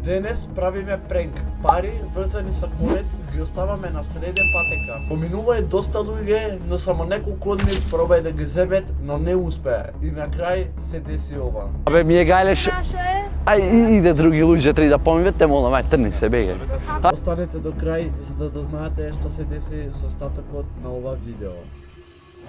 Денес правиме пренк. Пари врзани со конец ги оставаме на среде патека. Поминувај доста луѓе, но само неколку од нив пробај да ги земет, но не успеа. И на крај се деси ова. Абе, ми е гајлеш... Ај, иде други луѓе, треба да поминуват, те молам, ај, трни се, бегај. Останете до крај за да дознаете што се деси со остатокот на ова видео.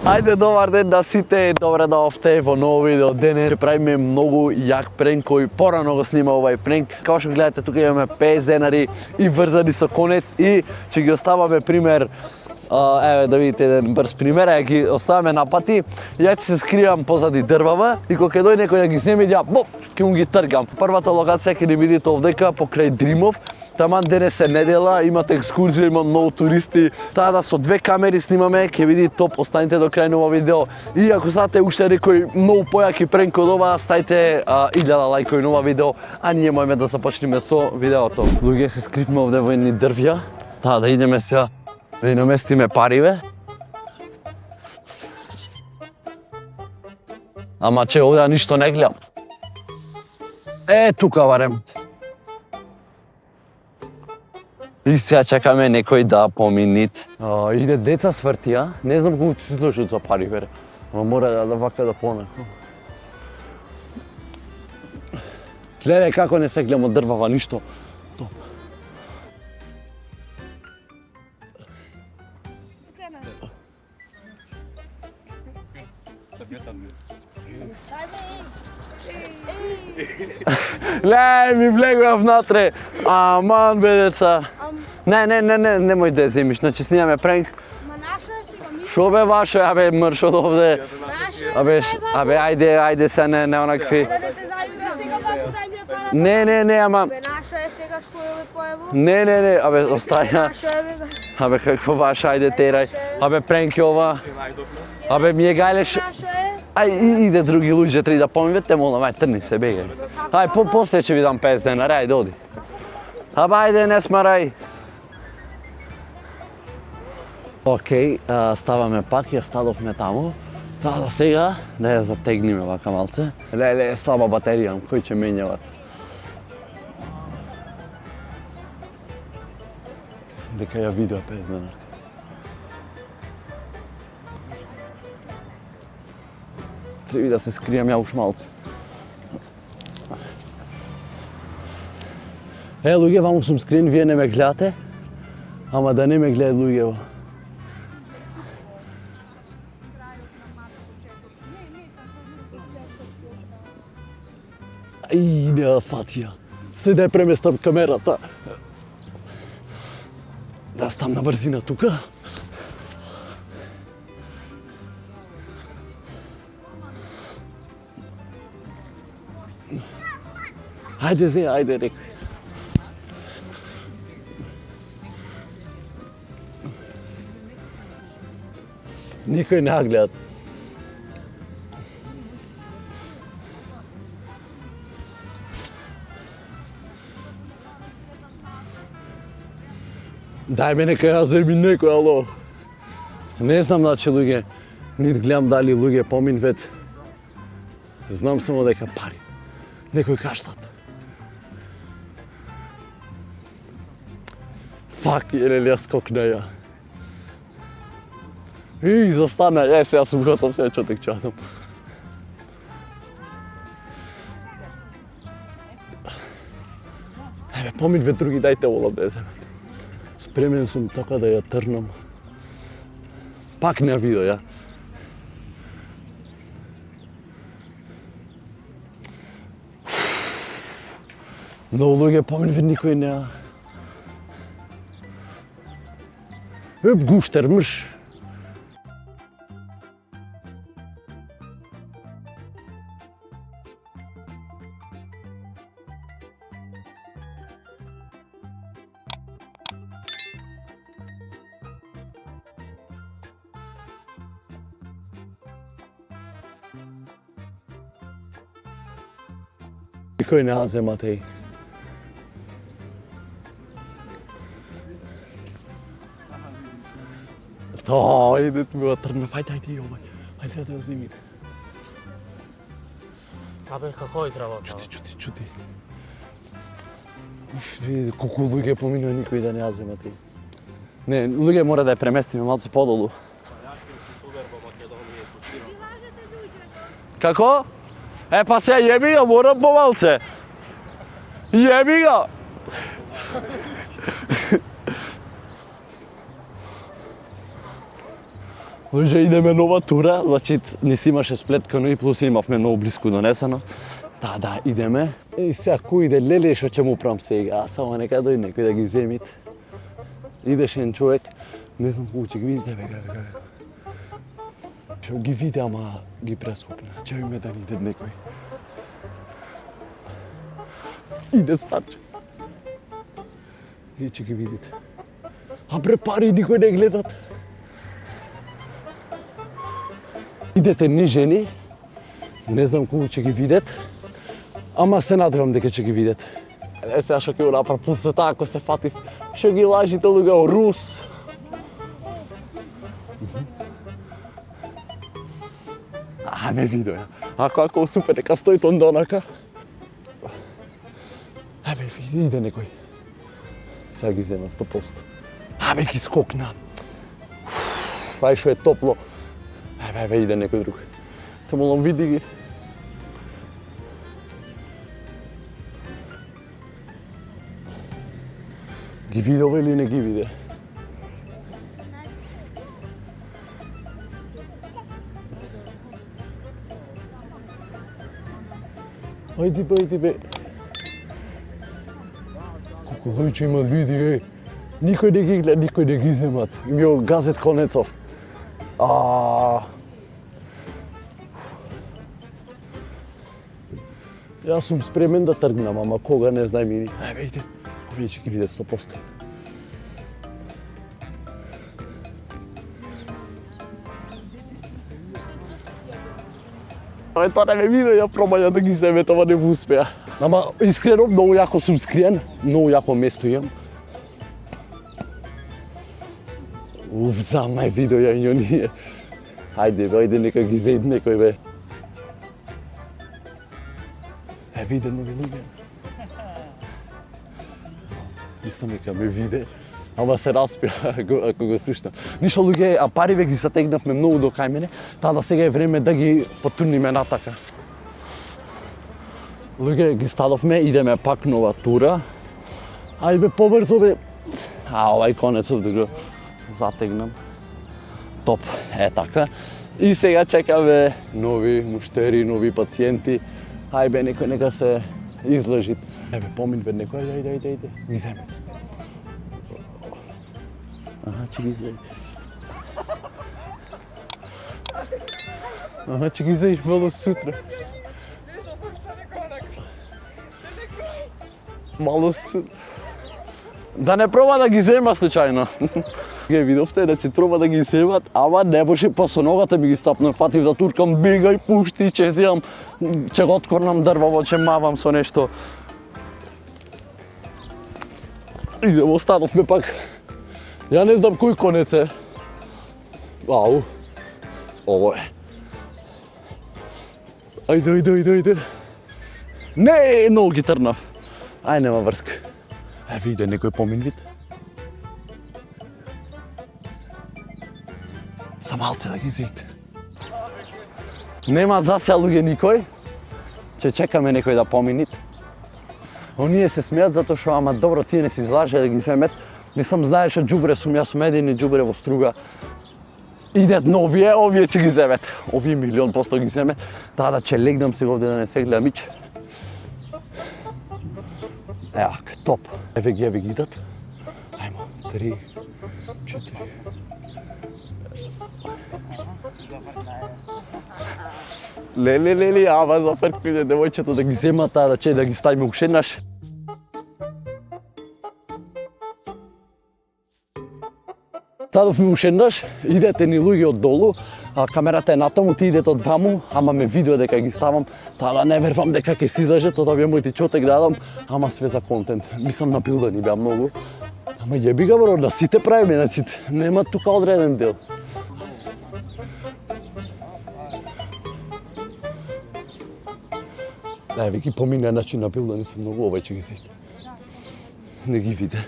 Ајде, добар ден на сите, добре дојавте во ново видео. Денес ќе правиме многу јак пренк кој порано го снима овај пренк. Како што гледате, тука имаме 50 денари и врзани со конец и ќе ги оставаме пример. Еве да видите еден брз пример, ја ги оставаме на пати. Ја ќе се скријам позади дрвава и кога ќе дојде некој да ги земе, ја ќе му ги тргам. Првата локација ќе ни видите овдека покрај Дримов. Таман денес е недела, имате екскурзија, има многу туристи. Таа да со две камери снимаме, ќе видите топ, останете до крај на ова видео. И ако сакате уште некој многу појаки пренк од ова, ставите 1000 лајкови на ова видео, а ние можеме да започнеме со видеото. Луѓе се скривме овде во едни дрвја. Таа да идеме сега да и наместиме париве. Ама че овде ништо не гледам. Тука барем. И сега чекаме некој да поминит. Иде деца свртија, не знам колку се слушат за пари, вере. Ама мора да вака да понеко. Гледај како не се гледам од дрвава ништо. Топ. Леј, ми влегував внатре. Аман, бе, деца. Немој да ја земиш, значи снимаме пренк. Ма наша е сега ми. Шо бе ваше, абе, мрш од овде. Абе, ајде се не онакви. Да те зајуда сега вас дај ми ја парата. Не, ама... Бе, наша е сега што е ове твоево. Не, абе, остаја. Наша е бе. Абе, какво ваше, ајде терај. Абе, пренк е ова. Абе, ми е гајлеш... Наша е. Ај, иде други луѓе, треба да поминуват, те молам, ај, трни се, бегај. Ај, после ќе ви дам 50 денари, ајде, оди. Абе, ајде, не смарај. Океј, ставаме пак, ја стадовме таму. Таа да сега, да ја затегниме вака малце. Леле, слаба батерија, кој ќе менјават. Мислам дека ја видеа 50 денари. Треба да се скријам ја уш малце. Луѓе, ваму сум скриен, вие не ме гледате, ама да не ме гледат луѓево. Ај, не фатија. Се да ја преместам камерата. Да стам на брзина тука. Ајде, ајде, некој. Никој не ја гледат. Дај ме нека ја земи некој, ало. Не знам, значи, луѓе, нит гледам дали луѓе поминвет. Знам само дека пари. Некој каштат. Фак, еле ја скокна ја. И застана, јас сум готов, сега ќе тек чатам. Еве, поминве други, дајте волам да ја земете. Спремен сум така да ја трнам. Пак не видео, ја. Многу луѓе поминве, никој не ја. Гуштер, мрш. Никој не ја земате. Ајде, ти ме тргна, ајде, ајде да земите. Абе, како и треба? Чути. Види колку луѓе поминува, никој да не ја зема ти. Не, луѓе мора да ја преместиме малце подолу. Како? Па се јеби го, морам помалце. Јеби го! Луѓе, идеме нова тура, значи не си имаше сплеткано и плюс имавме многу блиску донесено. Да, идеме. И сега кој иде, леле што ќе му правам сега, само нека дојде некој да ги земит. Идеш еден човек, не знам колку ќе ги видите, бега. Што ги види, ама ги прескокна. Чајме да ни иде некој. Иде старче. И ќе ги видите. А бре, пари никој не гледат. Идете ни жени, не знам колку ќе ги видат, ама се надевам дека ќе ги видат. Сега што ќе го направам, после таа ако се фатив, што ги лажите луѓе, Рус. Ме видео ја. Ако супер, нека стои тондонака. Види, иде некој. Сега ги зема 100%. Ги скокна. Ај што е топло. Иде некој друг. Те молам, види ги. Ги видео или не ги виде? Ајди бе. Колку луѓе имат, види, никој не ги гледа, никој не ги земат. Им ја газет конецов. Јас сум спремен да тргнам, ама кога не знај мини. Иде. Овие ќе ги видат 100%. Тоа не ме виде, ја пробаја да ги земе, тоа не му успеа. Ама искрено, многу јако сум скриен, многу јако место имам. Замај видео ја и ние. Ајде нека ги зеид некој бе. Виде нови луѓе. Исто нека ме виде, ама се распија ако го слушнам. Ништо луѓе, а пари ве ги затегнавме многу до кај мене, таа да сега е време да ги потурниме натака. Луѓе, ги стадовме, идеме пак нова тура. Ајде побрзо бе. Овај конецот да го затегнам. Топ, така. И сега чекаме нови муштери, нови пациенти. Ајбе, некој нека се излажи. Помин бе некој, ајде. Ги земе. Ќе ги земе. Ќе ги земеш malo сутра. Malo сутра. Да не проба да ги зема случајно. Ги видовте, значи проба да ги земат, ама не може, па со ногата ми ги стапнам, фатив да туркам, бегај, пушти, ќе земам, ќе го откорнам дрвово, ќе мавам со нешто. Идем, остановме пак. Ја не знам кој конец е. Ово е. Ајде. Не, многу ги трнав. Ај, нема врска. Виде некој помин вид. Са малце да ги зеите. Нема засеа луѓе никој. Ќе чекаме некој да поминит. Оние се смеат затоа што ама добро тие не се излаже да ги земет. Не сам знаеш што џубре сум, јас сум едини џубре во струга. Идет новие, овие ќе ги земет. Овие 100% ги земет. Таа да ќе легнам сега овде да не се гледа мич. Топ. Еве ги идат. Ајмо, 3, 4. Леле, ама зафрквиде девојчето да ги земат, таа да ќе да ги ставиме уште еднаш. Стадовме уште еднаш, идете ни луѓе од долу, а камерата е натаму, ти идете од ваму, ама ме видео дека ги ставам, таа не верувам дека ќе се излаже, тоа вие моите чотек дадам, ама све за контент. Мислам напилдани беа многу. Ама јеби га бро, да сите правиме, значи нема тука одреден дел. Еве ги помине начин напилдани се многу, овај ќе ги сите. не ги виде.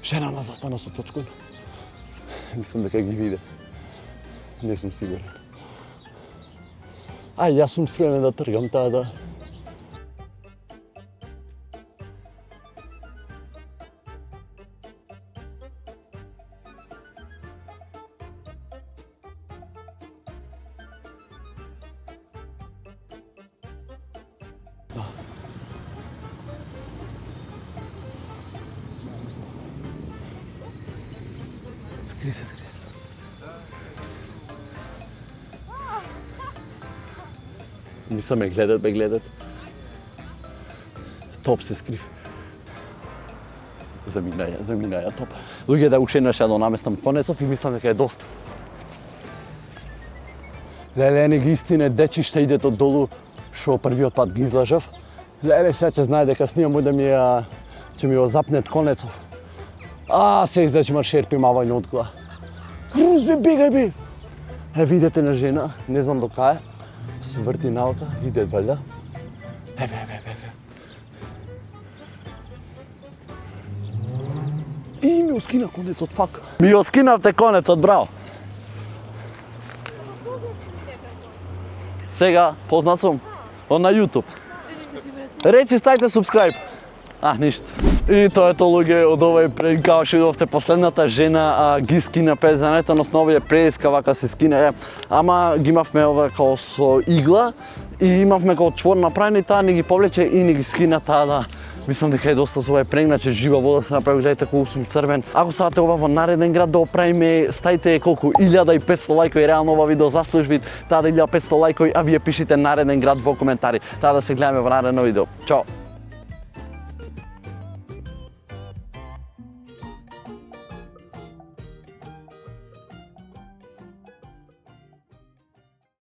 Жена ма застана со точкон. Мислам дека ги виде. Не сум сигурен. Јас сум спремен да тргам таа да... Скри се. Мисля ме гледат. Топ се скрив. Заминаја топ. Луѓе уште еднаш ја донаместам конецов и мислам дека е доста. Леле, не ги истине, дечи што идет од долу, што првиот пат ги излажав. Леле, сега ќе знае дека снимам да ќе ми го запнет конецов. Се издачи ма шерпи мавање од гла. Груз бе, бегај бе! Видете на жена, не знам до кај, се врти наока, иде валја. И ми оскина конецот, фак. Ми оскинавте конецот, браво! Сега, познат сум, на YouTube. Речи, стајте subscribe. Ништо. И тоа е луѓе од овој пренк, као што видовте последната жена ги скина пезането, но овие преска вака се скина, ама ги имавме ова као со игла и имавме као чвор направен и таа не ги повлече и не ги скина таа да. Мислам дека е доста за овој пренк, значи жива вода се направи, гледате колку сум црвен. Ако сакате ова во нареден град да оправиме, стајте колку 1500 лајкови, реално ова видео заслужи таа да 1500 лајкови, а вие пишите нареден град во коментари. Таа да се гледаме во наредно видео. Чао!